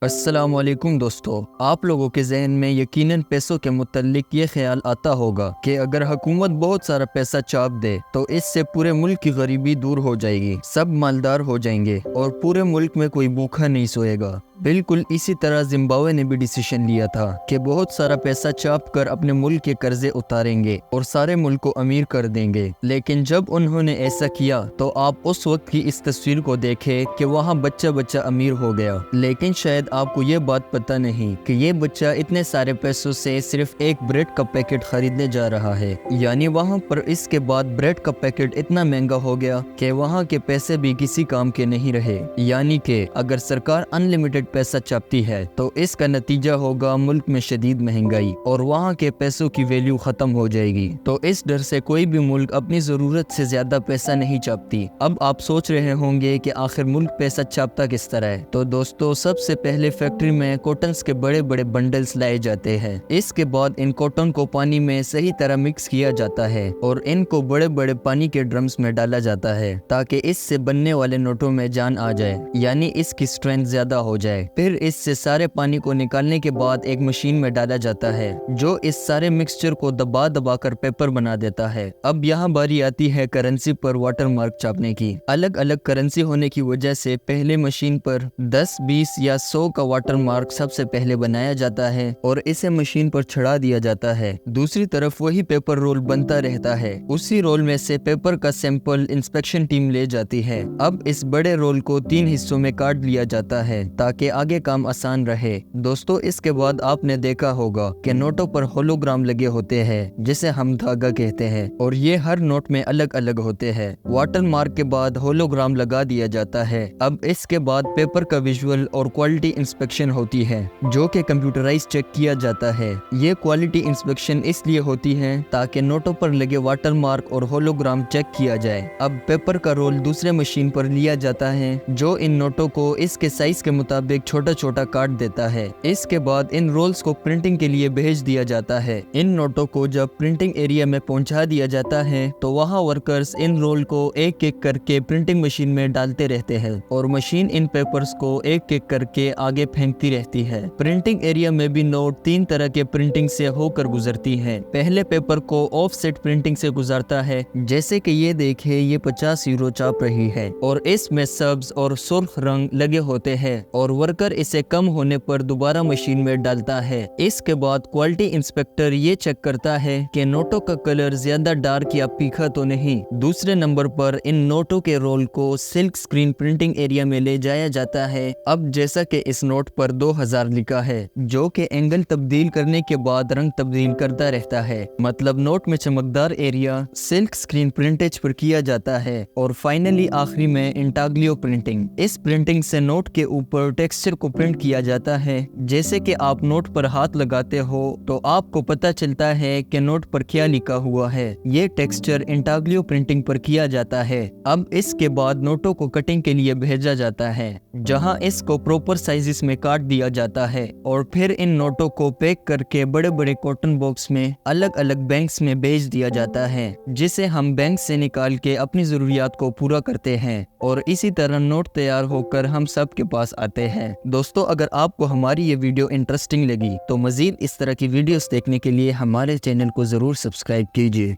السلام علیکم دوستو، آپ لوگوں کے ذہن میں یقیناً پیسوں کے متعلق یہ خیال آتا ہوگا کہ اگر حکومت بہت سارا پیسہ چھاپ دے تو اس سے پورے ملک کی غریبی دور ہو جائے گی، سب مالدار ہو جائیں گے اور پورے ملک میں کوئی بھوکا نہیں سوئے گا۔ بالکل اسی طرح زمبابوے نے بھی ڈیسیشن لیا تھا کہ بہت سارا پیسہ چھاپ کر اپنے ملک کے قرضے اتاریں گے اور سارے ملک کو امیر کر دیں گے، لیکن جب انہوں نے ایسا کیا تو آپ اس وقت کی اس تصویر کو دیکھیں کہ وہاں بچہ بچہ امیر ہو گیا، لیکن شاید آپ کو یہ بات پتہ نہیں کہ یہ بچہ اتنے سارے پیسوں سے صرف ایک بریڈ کا پیکٹ خریدنے جا رہا ہے، یعنی وہاں پر اس کے بعد بریڈ کا پیکٹ اتنا مہنگا ہو گیا کہ وہاں کے پیسے بھی کسی کام کے نہیں رہے۔ یعنی کہ اگر سرکار انلیمیٹڈ پیسہ چھاپتی ہے تو اس کا نتیجہ ہوگا ملک میں شدید مہنگائی اور وہاں کے پیسوں کی ویلیو ختم ہو جائے گی۔ تو اس ڈر سے کوئی بھی ملک اپنی ضرورت سے زیادہ پیسہ نہیں چھاپتی۔ اب آپ سوچ رہے ہوں گے کہ آخر ملک پیسہ چھاپتا کس طرح ہے؟ تو دوستو، سب سے پہلے فیکٹری میں کوٹنز کے بڑے بڑے بنڈلز لائے جاتے ہیں۔ اس کے بعد ان کوٹن کو پانی میں صحیح طرح مکس کیا جاتا ہے اور ان کو بڑے بڑے پانی کے ڈرمز میں ڈالا جاتا ہے تاکہ اس سے بننے والے نوٹوں میں جان آ جائے، یعنی اس کی اسٹرینتھ زیادہ ہو جائے۔ پھر اس سے سارے پانی کو نکالنے کے بعد ایک مشین میں ڈالا جاتا ہے جو اس سارے مکسچر کو دبا دبا کر پیپر بنا دیتا ہے۔ اب یہاں باری آتی ہے کرنسی پر واٹر مارک چھاپنے کی۔ الگ الگ کرنسی ہونے کی وجہ سے پہلے مشین پر 10، 20 یا 100 کا واٹر مارک سب سے پہلے بنایا جاتا ہے اور اسے مشین پر چڑھا دیا جاتا ہے۔ دوسری طرف وہی پیپر رول بنتا رہتا ہے، اسی رول میں سے پیپر کا سیمپل انسپیکشن ٹیم لے جاتی ہے۔ اب اس بڑے رول کو 3 حصوں میں کاٹ لیا جاتا ہے تاکہ آگے کام آسان رہے۔ دوستو، اس کے بعد آپ نے دیکھا ہوگا کہ نوٹوں پر ہولوگرام لگے ہوتے ہیں جسے ہم دھاگا کہتے ہیں، اور یہ ہر نوٹ میں الگ الگ ہوتے ہیں۔ واٹر مارک کے بعد ہولوگرام لگا دیا جاتا ہے۔ اب اس کے بعد پیپر کا ویژول اور کوالٹی انسپیکشن ہوتی ہے جو کہ کمپیوٹرائز چیک کیا جاتا ہے۔ یہ کوالٹی انسپیکشن اس لیے ہوتی ہے تاکہ نوٹوں پر لگے واٹر مارک اور ہولوگرام چیک کیا جائے۔ اب پیپر کا رول دوسرے مشین پر لیا جاتا ہے جو ان نوٹوں کو اس کے سائز کے مطابق چھوٹا چھوٹا کاٹ دیتا ہے۔ اس کے بعد ان رولز کو پرنٹنگ کے لیے بھیج دیا جاتا ہے۔ ان نوٹوں کو جب پرنٹنگ ایریا میں پہنچا دیا جاتا ہے تو وہاں ورکرز ان رول کو ایک ایک کر کے پرنٹنگ مشین میں ڈالتے رہتے ہیں اور مشین ان پیپرز کو ایک ایک کر کے آگے پھینکتی رہتی ہے۔ پرنٹنگ ایریا میں بھی نوٹ 3 طرح کے پرنٹنگ سے ہو کر گزرتی ہے۔ پہلے پیپر کو آف سیٹ پرنٹنگ سے گزرتا ہے، جیسے کہ یہ دیکھیں، یہ 50 یورو چھاپ رہی ہے اور اس میں سبز اور سرخ رنگ لگے ہوتے ہیں اور ورکر اسے کم ہونے پر دوبارہ مشین میں ڈالتا ہے۔ اس کے بعد کوالٹی انسپیکٹر یہ چیک کرتا ہے کہ نوٹوں کا کلر زیادہ ڈارک یا پھیکا تو نہیں۔ دوسرے نمبر پر ان نوٹوں کے رول کو سلک اسکرین پرنٹنگ ایریا میں لے جایا جاتا ہے۔ اب جیسا کہ اس نوٹ پر 2000 لکھا ہے جو کہ اینگل تبدیل کرنے کے بعد رنگ تبدیل کرتا رہتا ہے، مطلب نوٹ میں چمکدار ایریا سلک اسکرین پرنٹیج پر کیا جاتا ہے۔ اور فائنلی آخری میں انٹاگلیو پرنٹنگ، اس پرنٹنگ سے نوٹ کے اوپر ٹیکسچر کو پرنٹ کیا جاتا ہے۔ جیسے کہ آپ نوٹ پر ہاتھ لگاتے ہو تو آپ کو پتہ چلتا ہے کہ نوٹ پر کیا لکھا ہوا ہے۔ یہ ٹیکسچر انٹاگلیو پرنٹنگ پر کیا جاتا ہے۔ اب اس کے بعد نوٹوں کو کٹنگ کے لیے بھیجا جاتا ہے جہاں اس کو پروپر سائزز میں کاٹ دیا جاتا ہے اور پھر ان نوٹوں کو پیک کر کے بڑے بڑے کاٹن باکس میں الگ الگ بینکس میں بھیج دیا جاتا ہے، جسے ہم بینک سے نکال کے اپنی ضروریات کو پورا کرتے ہیں اور اسی طرح نوٹ تیار ہو کر ہم سب کے پاس آتے ہیں۔ دوستو، اگر آپ کو ہماری یہ ویڈیو انٹرسٹنگ لگی تو مزید اس طرح کی ویڈیوز دیکھنے کے لیے ہمارے چینل کو ضرور سبسکرائب کیجیے۔